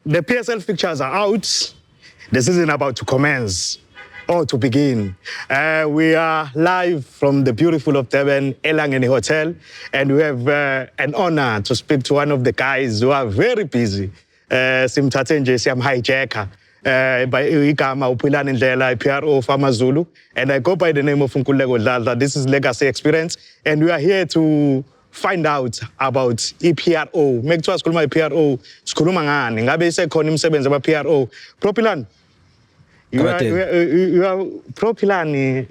The PSL fixtures are out. The season about to commence or to begin. We are live from the beautiful of Durban, Elangeni Hotel, and we have an honor to speak to one of the guys who are very busy. Simthathe nje siyamhijacker. By igama uPhilani Ndlela, PRO of AmaZulu, and I go by the name of Nkululeko Dladla. This is Legacy Experience, and we are here to find out about PRO. Mekuthiwa sikhuluma i-PRO, sikhuluma ngani? Ngabe isekhona imisebenzi aba-PRO? Philani, you are Philani,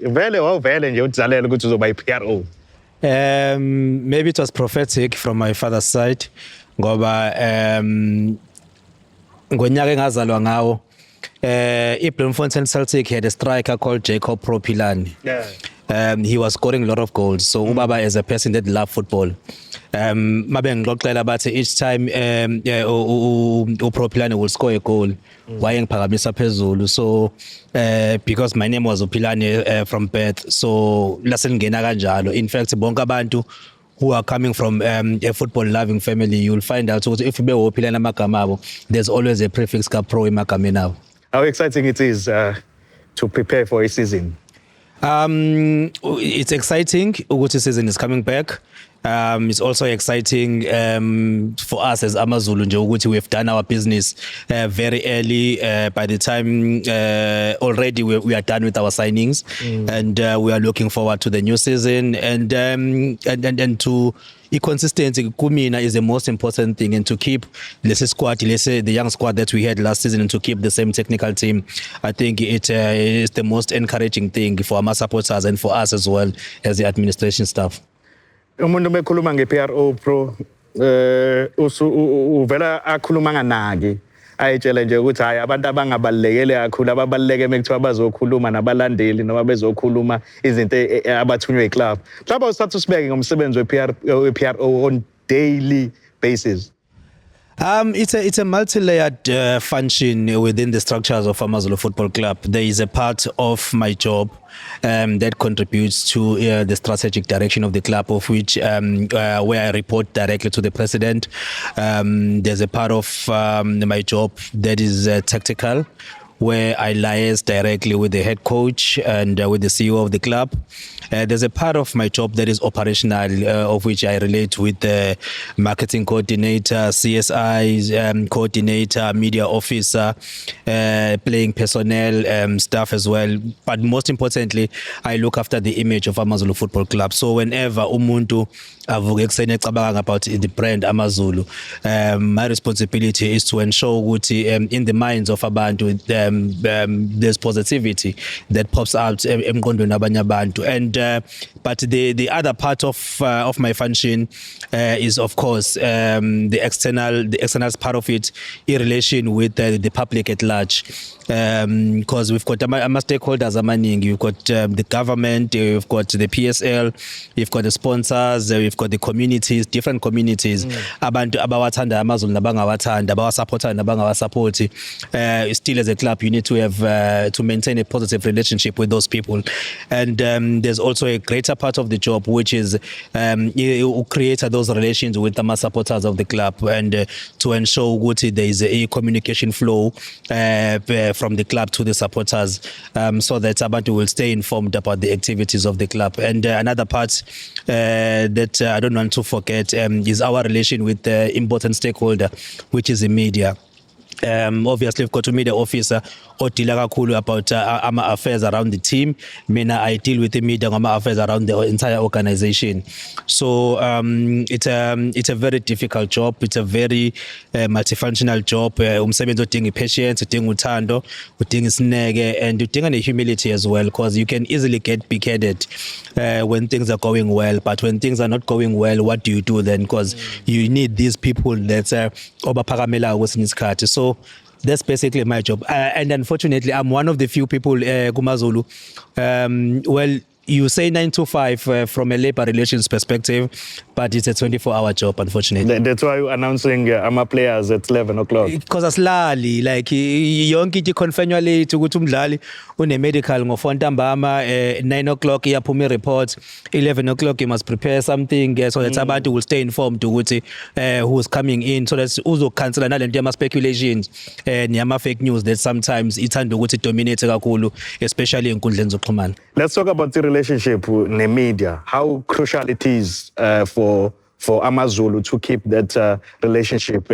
vele nje utizalele ukuthi uzoba i-PRO. Maybe it was prophetic from my father's side, ngoba ngonyaka engazalwa ngawo Bloemfontein Celtic had a striker called Jacob Philani. Yeah. He was scoring a lot of goals. So ubaba as a person that loved football. Mabe ngixoxela bathi each time Philani will score a goal, wayengiphakamisa phezulu. So because my name was Philani from birth, so lasengena kanjalo. In fact, bonke abantu who are coming from a football loving family, you'll find out if you be Philani amagama abo, there's always a prefix ka pro emakhameni abo. How exciting it is to prepare for a season. It's exciting. Ukuthi season is coming back. It's also exciting for us as AmaZulu nje ukuthi we've done our business very early. By the time already we are done with our signings, and we are looking forward to the new season and to consistency kumina is the most important thing, and to keep the squad, the young squad that we had last season, and to keep the same technical team. I think it is the most encouraging thing for our supporters and for us as well as the administration staff. Umuntu bekhuluma nge-PRO Pro uvela akhuluma nganaki ayitshela nje ukuthi hayi abantu abangabalekele kakhulu ababaleke mekuthiwa bazokhuluma nabalandeli noma bezokhuluma izinto abathunywe iclub. Mhlawumbe usathu sibeke ngomsebenzi we-PRO on daily basis. It's a multi-layered function within the structures of AmaZulu Football Club. There is a part of my job that contributes to the strategic direction of the club, of which where I report directly to the president. There's a part of my job that is tactical, where I liaise directly with the head coach and with the CEO of the club. There's a part of my job that is operational, of which I relate with the marketing coordinator, CSI coordinator, media officer, playing personnel, staff as well. But most importantly, I look after the image of AmaZulu Football Club. So whenever umuntu avuka ekuseni ecabanga about the brand AmaZulu, my responsibility is to ensure ukuthi in the minds of abantu there's positivity that pops out emqondweni abanye abantu. And but the other part of my function is of course the external part of it in relation with the public at large, because we've got ama stakeholders amaningi. We've got the government, we've got the PSL, we've got the sponsors, we've got the communities, different communities. Abantu abawathanda AmaZulu nabangawathanda, abawasupporta nabangawasupporti. Still as a club you need to have to maintain a positive relationship with those people. And there's also a greater part of the job, which is you create those relations with the supporters of the club, and to ensure that there is a communication flow from the club to the supporters, so that abantu will stay informed about the activities of the club. And another part that I don't want to forget is our relation with the important stakeholder, which is the media. Obviously we've got a media officer who deal kakhulu about affairs around the team. Mina I deal with the media affairs around the entire organization. So it's a very difficult job. It's a very multifunctional job. Umsebenzi udinga patience, udinga uthando, udinga isineke, and udinga humility as well, because you can easily get big-headed when things are going well. But when things are not going well, what do you do then? Because you need these people that obaphakamela kwesinye isikhathi. So that's basically my job. And unfortunately, I'm one of the few people, KumaZulu, well, you say 9 to 5 from a labor relations perspective, but it's a 24-hour job, unfortunately. That's why you're announcing our players at 11 o'clock. Because asilali like yonke into iconfenwa lethu ukuthi umdlali une medical ngo4 ntambama 9 o'clock iyaphuma report 11 o'clock you must prepare something so that abantu will stay informed ukuthi who's coming in so that uzocancela nalento yama speculations niyama fake news that sometimes ithanda ukuthi dominate kakhulu especially enkundleni zokuxhumana. Let's talk about the relationship with the media. How crucial it is for AmaZulu to keep that relationship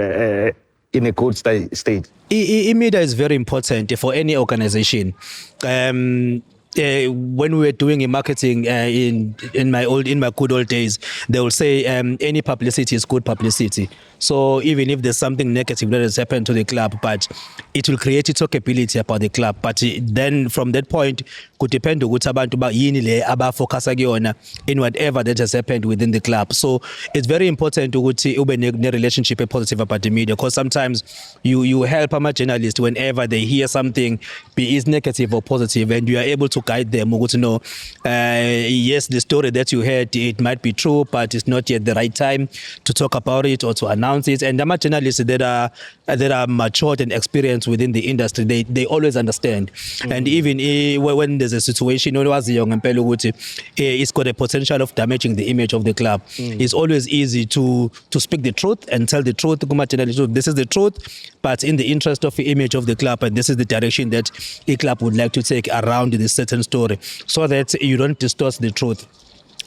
in a good state. Media is very important for any organization. When we were doing marketing in my good old days, they will say any publicity is good publicity. So even if there's something negative that has happened to the club, but it will create talkability about the club. But then from that point, could depend on abantu ba yini le abafocus kuyona in whatever that has happened within the club. So it's very important ukuthi ube ne relationship positive about the media, because sometimes you help a journalist whenever they hear something, be it negative or positive, and you are able to guide them ukuthi no, yes, the story that you heard, it might be true, but it's not yet the right time to talk about it or to announce it. And the journalists that are matured and experienced within the industry, they always understand. And even when there's a situation it's got a potential of damaging the image of the club, it's always easy to speak the truth and tell the truth. This is the truth, but in the interest of the image of the club, and this is the direction that the club would like to take around this certain story, so that you don't distort the truth.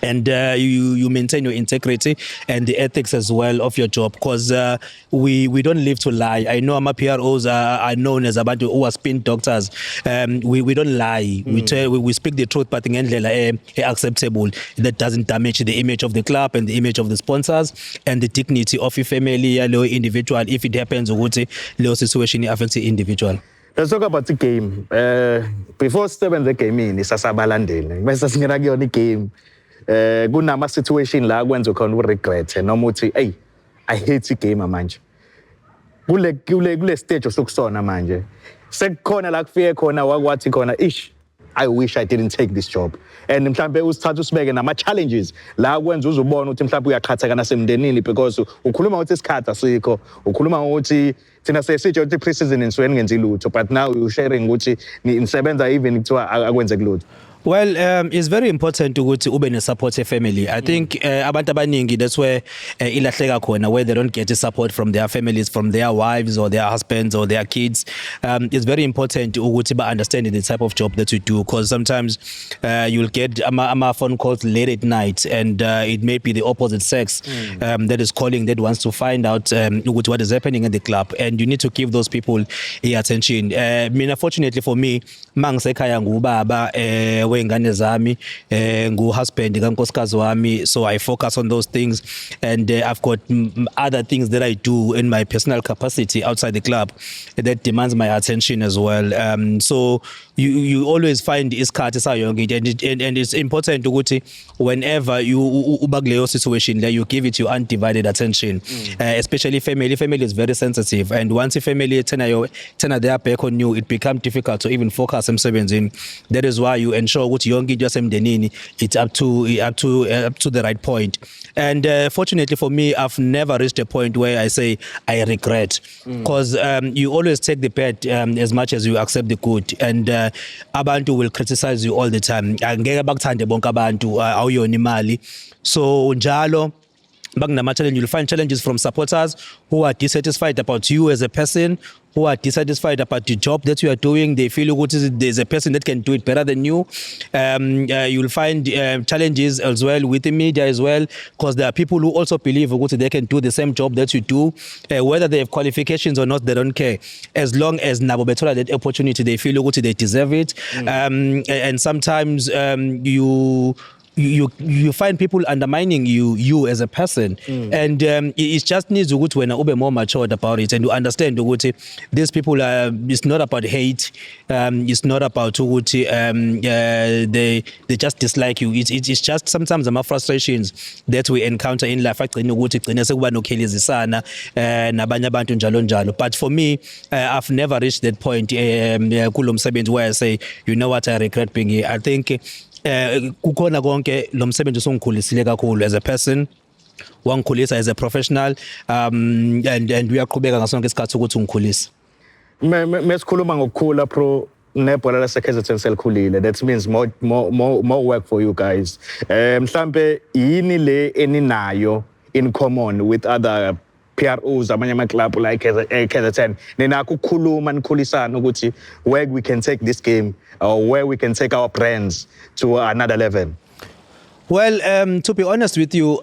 And you maintain your integrity and the ethics as well of your job, because we don't live to lie. I know our PROs are known as abantu who are spin doctors. We don't lie. We speak the truth, but ngendlela acceptable that doesn't damage the image of the club and the image of the sponsors and the dignity of a family, a individual. If it happens, ukuthi leyo situation affects the individual. Let's talk about the game. Before stepping the game in, isasabalandeli. Bese singena kuyona game. Kunama situation la kwenza khona uregret noma uthi hey, I hate the game manje. Kule stage sokusona manje. Sekukhona la kufike khona wakwathi khona I wish I didn't take this job. And mhlambe usithatha usibeke nama challenges la kwenza uzubona ukuthi mhlambe uyaqhatheka nasemndenini, because ukhuluma ukuthi isikhathi asikho, ukhuluma ukuthi thina sesitsho ukuthi pre-season nisuke ngenzi lutho, but now you sharing ukuthi nisebenza even kuthiwa akwenze kulutho. Well, it's very important ukuthi ube ne support family. I think abantu abaningi, that's where ilahleka khona, where they don't get the support from their families, from their wives or their husbands or their kids. It's very important ukuthi ba understand the type of job that you do, because sometimes you'll get ama phone calls late at night, and it may be the opposite sex that is calling, that wants to find out what is happening in the club, and you need to give those people attention. Fortunately for me, mangisekhaya ngubaba wengane zami, ngu-husband kankosikazi wami, so I focus on those things, and I've got other things that I do in my personal capacity outside the club that demands my attention as well. So you always find isikhathi sayonke, and it's important ukuthi whenever you ubakuleyo situation there, you give it your undivided attention, especially family. Family is very sensitive, and once a family turn their back on you, it becomes difficult to even focus emsebenzini. That is why you ensure ukuthi yonke into yasemndenini it's up to the right point. And fortunately for me, I've never reached a point where I say I regret, because you always take the bad as much as you accept the good, and abantu will criticize you all the time. Angeke bakuthande bonke abantu, awuyona imali. So njalo challenge, you'll find challenges from supporters who are dissatisfied about you as a person, who are dissatisfied about the job that you are doing. They feel there's a person that can do it better than you. You'll find challenges as well with the media as well, because there are people who also believe they can do the same job that you do. Whether they have qualifications or not, they don't care. As long as nabo bethola that opportunity, they feel they deserve it. And sometimes you find people undermining you as a person, and it just needs ukuthi wena ube more matured about it, and you understand ukuthi these people it's not about hate, it's not about ukuthi they just dislike you. It's just sometimes ama frustrations that we encounter in life agcina ukuthi gcina sekuba nokhelizisana nabanye abantu njalo. But for me, I've never reached that point kulo msebenzi where I say, you know what, I regret being here. I think kukhona konke lo msebenzi usungikhulisile kakhulu as a person, wangikhulisa as a professional, and uyaqhubeka ngasonke isikhathi ukuthi ungikhulise. Mesikhuluma ngokukhula pro nebhola lase-KZN selikhulile, that means more work for you guys. Mhlambe yini le eninayo in common with other PROs amanye ama-club like KZN ninakho ukukhuluma nikhulisana ukuthi where we can take this game or where we can take our brands to another level? Well, to be honest with you,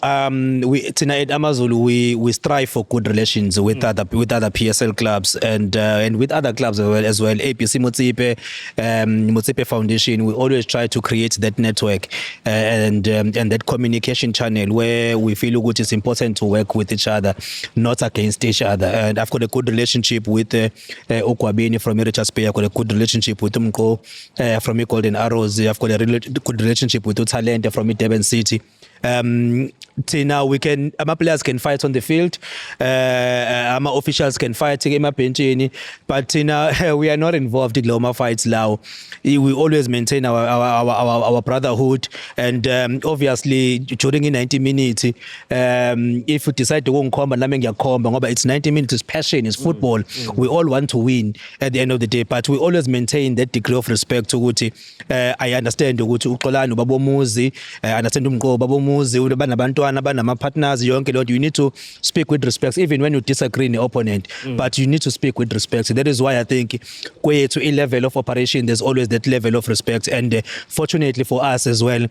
we tonight AmaZulu we strive for good relations with other PSL clubs and with other clubs as well. APC Motsepe Foundation. We always try to create that network and that communication channel where we feel good. It's important to work with each other, not against each other. And I've got a good relationship with Okwabini from Richards Bay. I've got a good relationship with Umko from Golden Arrows. I've got a good relationship with Utalente from Durban City. Now we can, our players can fight on the field, our officials can fight benchini, but we are not involved in Loma fights now. We always maintain our brotherhood, and obviously during in 90 minutes, if we decide to go and come, it's 90 minutes, it's passion, it's football. We all want to win at the end of the day, but we always maintain that degree of respect to Guti. I understand Guti Ukolano Babomuzi, I understand Umko Babomuzi, Banabantwana, Banama partners, you need to speak with respect, even when you disagree in the opponent, but you need to speak with respect. So that is why I think to a level of operation, there's always that level of respect. And fortunately for us as well,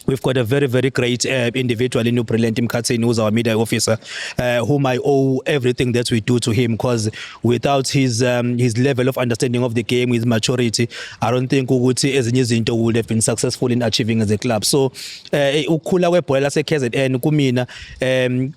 we've got a very, very great individual in Brilliant Mkhatseni, who's our media officer, whom I owe everything that we do to him, because without his level of understanding of the game, his maturity, I don't think Uguti ezinye izinto would have been successful in achieving as a club. So, ukhula kwebhola lase-KZN kumina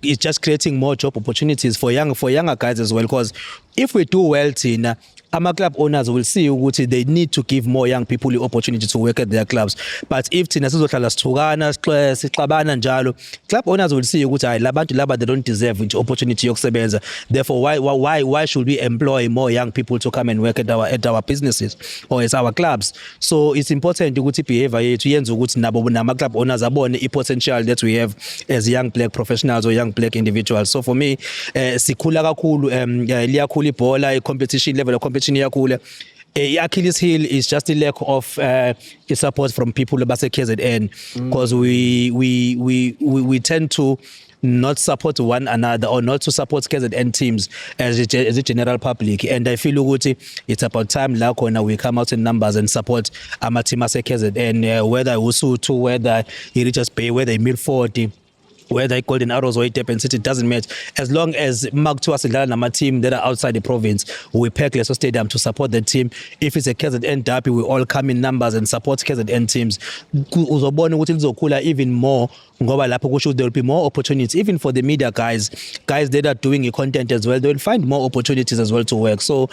is just creating more job opportunities for younger guys as well, because if we do well, Tina, our club owners will see ukuthi they need to give more young people the opportunity to work at their clubs. But if thina sizohlala sithukana sixabana njalo, club owners will see ukuthi hayi labantu laba they don't deserve the opportunity yokusebenza. Therefore why should we employ more young people to come and work at our businesses or as our clubs? So it's important ukuthi behavior yethu yenze ukuthi nabo nama club owners abone i-potential that we have as young black professionals or young black individuals. So for me sikhula kakhulu liyakhula ibhola, i-competition level of competition yakula. Achilles heel is just the lack of support from people about KZN, because we tend to not support one another or not to support KZN teams as a general public. And I feel it's about time now we come out in numbers and support our team as a KZN, whether Usutu, whether Richards Bay, whether Milford, whether Golden Arrows or Durban City, it doesn't matter. As long as Mark Tuasidala and my team that are outside the province, we pack Leso Stadium to support the team. If it's a KZN derby, we all come in numbers and support KZN teams. Even more, there will be more opportunities, even for the media guys that are doing content as well. They will find more opportunities as well to work. So,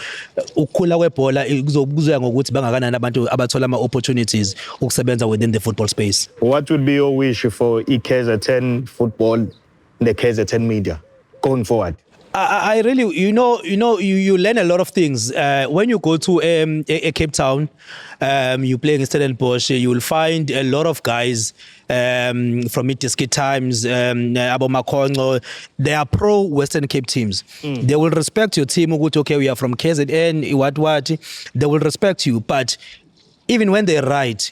ukula webhola kuzokuza ngokuthi bangakanani abantu abathola ama opportunities ukusebenza within the football space. What would be your wish for KZN football, the KZN media going forward? I really, you learn a lot of things. When you go to a Cape Town, you play in Stellenbosch, you will find a lot of guys from Itiski Times, Abo Makongo. They are pro-Western Cape teams. They will respect your team. Okay, we are from KZN, what. They will respect you, but even when they write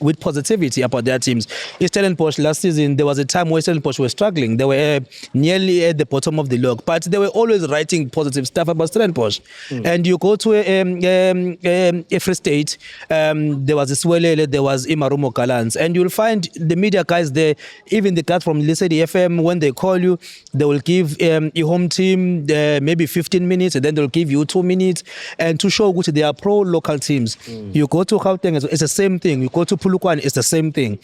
with positivity about their teams. Stellenbosch last season, there was a time where Stellenbosch were struggling. They were nearly at the bottom of the log, but they were always writing positive stuff about Stellenbosch. And you go to a Free State, there was Swelele, there was Imarumo Galans, and you'll find the media guys there, even the guys from Lesedi FM, when they call you, they will give a home team maybe 15 minutes, and then they'll give you 2 minutes, and to show which they are pro-local teams. You go to Gauteng, it's the same thing. You go to Polokwane, it's the same thing.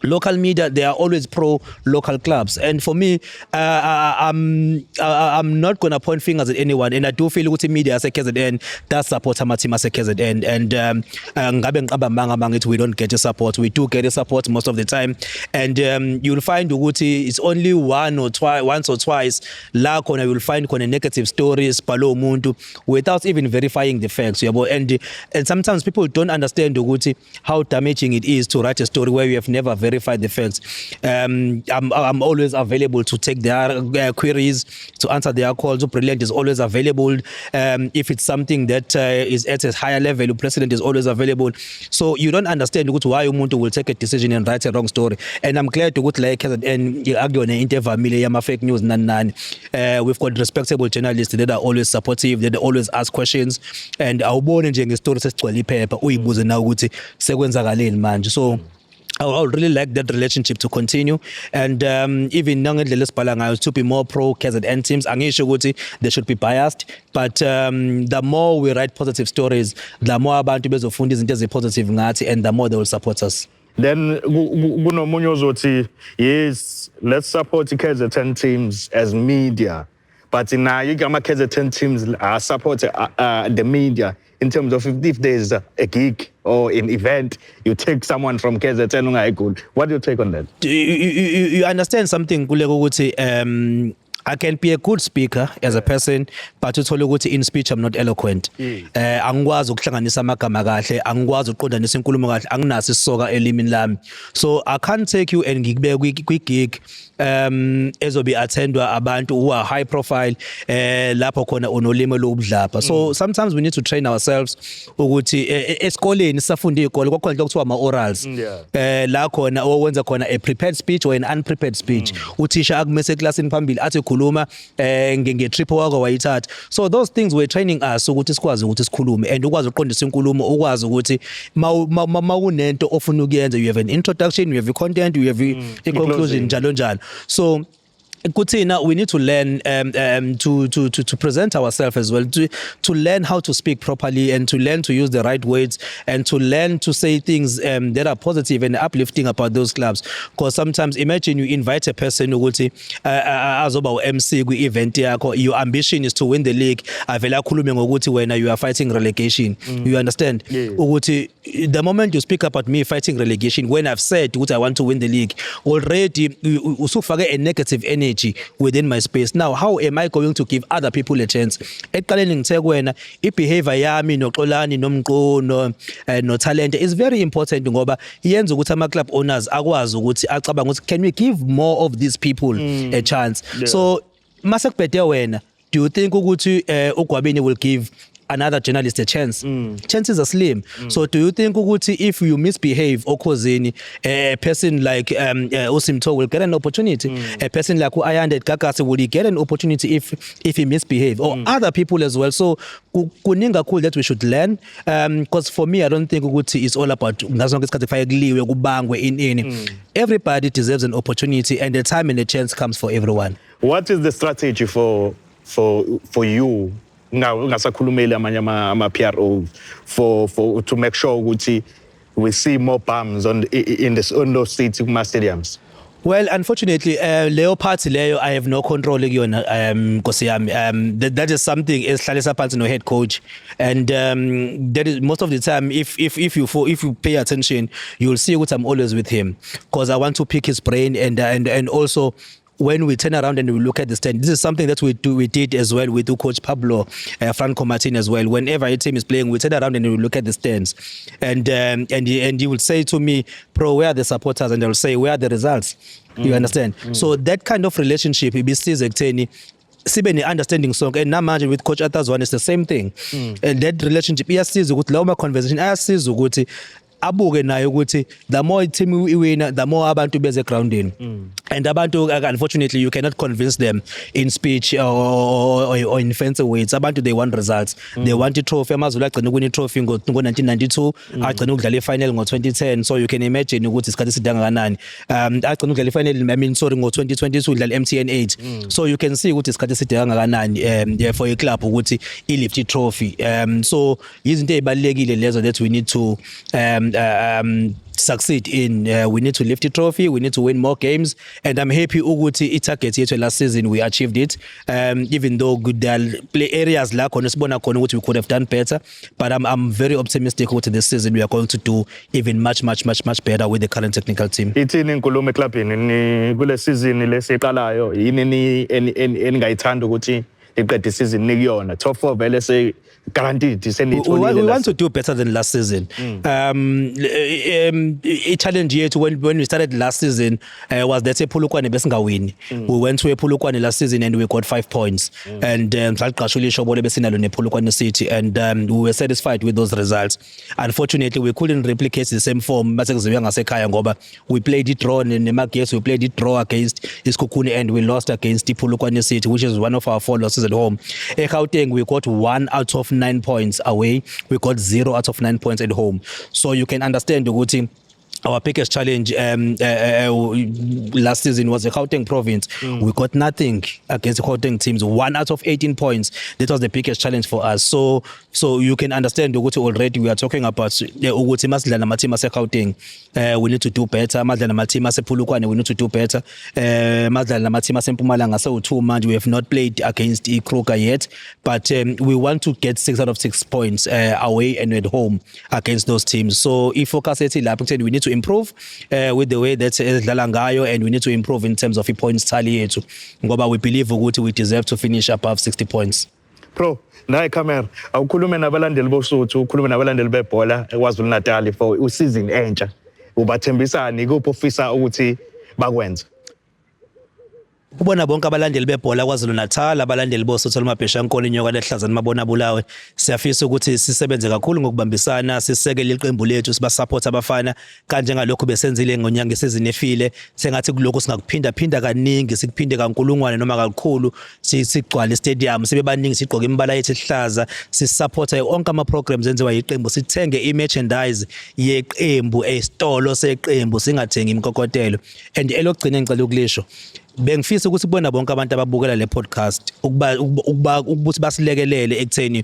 local media, they are always pro local clubs, and for me, I'm not gonna point fingers at anyone, and I do feel ukuthi media as a KZN does support our team as a KZN, and ngabe ngiqamba manga mangithi we don't get the support. We do get the support most of the time, and you'll find ukuthi it's only once or twice la khona you'll find khona negative stories balo umuntu without even verifying the facts, yabo, and sometimes people don't understand ukuthi how damaging it is to write a story where you have never verify the facts. I'm always available to take their queries, to answer their calls. Brilliant is always available. If it's something that is at a higher level, President is always available. So you don't understand why umuntu will take a decision and write a wrong story. And I'm glad to go like and argue on an interview yama fake news nan. We've got respectable journalists that are always supportive, that always ask questions. And awubone nje ngestory sesigcwele iphepha uyibuze na ukuthi sekwenzakaleni manje. So I would really like that relationship to continue, and even to be more pro KZN teams. Angisho ukuthi they should be biased, but the more we write positive stories, the more abantu bezofunda izinto ezipositive ngathi, and the more they will support us. Then kunomunye ozothi yes, let's support KZN teams as media, but now you got my KZN teams support the media in terms of if there's a gig or an event, you take someone from KZN. What do you take on that? You understand something, I can be a good speaker as a person, but uthole ukuthi in speech I'm not eloquent. Angikwazi ukuhlanganisa amagama kahle, angikwazi ukuqondanisa inkulumo kahle, anginaso isisoka elimini lami. So I can't take you and ngikubeke kwi-gig ezobe attendwa abantu who are high profile lapho khona unolimo lobudlapha. So sometimes we need to train ourselves ukuthi esikoleni sifunda izikole kwakhona lokuthiwa ama-orals. La khona owenza khona a prepared speech or an unprepared speech. Uthisha akumese classini phambili athi khuluma nge-trip wakho wayithatha. So those things were training us ukuthi sikwazi ukuthi sikhulume and ukwazi uqondisa inkulumo, ukwazi ukuthi mawunento ofuna ukuyenza, you have an introduction, you have a content, you have a conclusion, njalo njalo. So kuthina we need to learn to present ourselves as well, to learn how to speak properly and to learn to use the right words and to learn to say things that are positive and uplifting about those clubs. Because sometimes imagine you invite a person ukuthi azoba u-MC kwi-event yakho, your ambition is to win the league, avela khulume ngokuthi wena you are fighting relegation. You understand? Ukuthi the moment you speak about me fighting relegation, when I've said ukuthi I want to win the league, already usufake a negative energy within my space. Now, how am I going to give other people a chance? Eqaleni ngithe kuwena i-behavior yami noxolani nomqono no talent is very important ngoba yenza ukuthi ama-club owners akwazi ukuthi acabanga ukuthi can we give more of these people a chance? So mase kubhede wena, do you think ukuthi uGwabini will give another journalist a chance? Chances are slim. So do you think ukuthi if you misbehave okhosini, a person like Usimto will get an opportunity? A person like Ayanda Kakase will get an opportunity if he misbehave, or other people as well? So kuninga cool that we should learn, because for me I don't think ukuthi it's all about everybody deserves an opportunity, and the time and the chance comes for everyone. What is the strategy for you now ngasakhulumeli amanye ama-PRO for to make sure ukuthi we see more bums on those seats kuma stadiums? Well, unfortunately, Leo party Leo, I have no control kuyona Nkosi yami. That is something esihlalisa phansi no head coach, and that is most of the time if you pay attention, you will see what I'm always with him, because I want to pick his brain, and also when we turn around and we look at the stand, this is something that we did as well with Coach Pablo Franco Martin as well. Whenever a team is playing, we turn around and we look at the stands, and he will say to me, "Pro, where are the supporters?" And I will say, "Where are the results?" You understand? So that kind of relationship, ibisiza ekutheni sibe ne-understanding sonke, and namanje with Coach Atazwane it's the same thing. And that relationship iyasiza ukuthi lawo ma-conversation ayasiza ukuthi abuke nayo ukuthi the more team iwina, the more abantu beze groundini, and abantu unfortunately you cannot convince them in speech or in fancy words. Abantu they want results. They want a trophy. Amazulu agcina ukuna i-trophy ngo-1992, agcina ukudlala i-final ngo-2010. So you can imagine ukuthi isikhathi eside kangakanani. Agcina ukudlala i-final ngo-2022 udlala MTN 8. So you can see ukuthi isikhathi eside kangakanani for a club ukuthi i-lift i-trophy. So izinto ezibalekile lezo that we need to succeed in, we need to lift the trophy, we need to win more games, and I'm happy ukuthi i-target yethu last season we achieved it, even though good play areas la khona sibona khona ukuthi we could have done better, but I'm very optimistic ukuthi this season we are going to do even much better with the current technical team. Ithini inkulumo eklabhini ni kule season lesiqalayo yini eningayithanda ukuthi iqede season nikuyona top 4 vele se guaranteed we want to do better than last season. A challenge yethu when we started last season was that ePhulukwane besingawini. We went to ePhulukwane last season and we got 5 points, and saliqashula ishobolo besinalo nePhulukwane City, and we were satisfied with those results. Unfortunately we couldn't replicate the same form masekuziwe ngasekhaya ngoba we played it draw nemagesi, we played it draw against iSkhukhune and we lost against iPhulukwane City, which is one of our 4 losses at home. eGauteng we got 1 out of 9 points away, we got 0 out of 9 points at home. So you can understand ukuthi our biggest challenge last season was the Gauteng province. We got nothing against the Gauteng teams, 1 out of 18 points. That was the biggest challenge for us. So you can understand ukuthi already we are talking about ukuthi masidlala nama-team ase-Gauteng, we need to do better. Masidlala nama-team ase-Phulukwane, we need to do better. Masidlala nama-team ase-Mpumalanga, so-2 manje we have not played against Kruger yet, but we want to get 6 out of 6 points away and at home against those teams. So i-focus ethi lapho we need to improve with the way that edlala ngayo, and we need to improve in terms of points tally yethu ngoba we believe ukuthi we deserve to finish above 60 points. Pro, nayi camera awukhulume nabalandeli bosuthu, ukhulume nabalandeli bebhola eKwaZulu Natal for usizini entsha. Ubathembisani kuphi ofisa ukuthi bakwenza? Ubona bonke abalandeli bebhola kwaZulu Natal, abalandeli bosuthu lomabhesha Nkolo Inyoka lehlaza nimabona Bulawayo, siyafisa ukuthi sisebenze kakhulu ngokubambisana, sisekele iqembu lethu, sibasupport abafana kanje ngalokho besenzile ngonyanga isizini efile. Sengathi kuloko singakuphinda kaningi, sikuphinde kankulungwane noma kakhulu, sigcwala istadium, sibe baningi, sigqoke imbala yethu ehlaza, sisupport onke ama programs enziwa yiqembu, sithenge i-merchandise yeqembu esitolo seqembu, singathengi imikokotelo. And elokugcina ngicela ukulisho, bengifisa ukuthi kubona bonke abantu ababukela le podcast ukuthi basilekelele ekutheni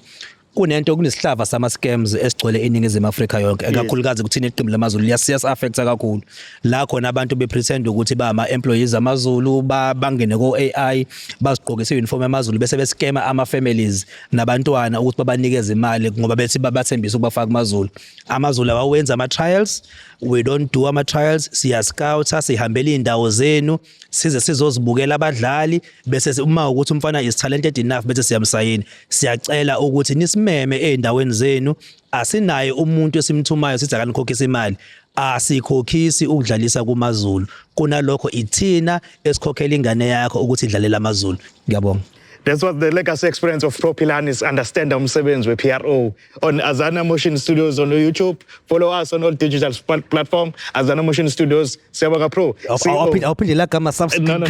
kunento kunesihlava sama scams esigcwele eningizimu Afrika yonke, kakhulukazi kuthina iqembu lamaZulu liyasiya affecta kakhulu la khona abantu bepretend ukuthi ba ama employees amaZulu bangene ko AI bazigqokisa uniform yamaZulu bese bescama ama families nabantwana ukuthi babanikeze imali ngoba bethi babathembisa ukubafaka amaZulu. AmaZulu awawenza ama trials, we don't do ama trials, siya scout, sihambela indawo zenu size sizozibukela abadlali bese uma ukuthi umfana is talented enough bese siyamsayini. Siyacela ukuthi nisimeme endaweni zenu, asinaye umuntu esimthumayo sithi akanikhokhisa imali, asikhokhisi ukudlalisa kumaZulu, kunalokho ithina esikhokhela ingane yakho ukuthi idlalela amaZulu. Ngiyabonga. That's what the legacy experience of Pro Philani understand umsebenzi we-PRO on Azana Motion Studios on YouTube. Follow us on all digital platform. Azana Motion Studios. Siyabonga Pro. I'll put the like on my subscribe. No.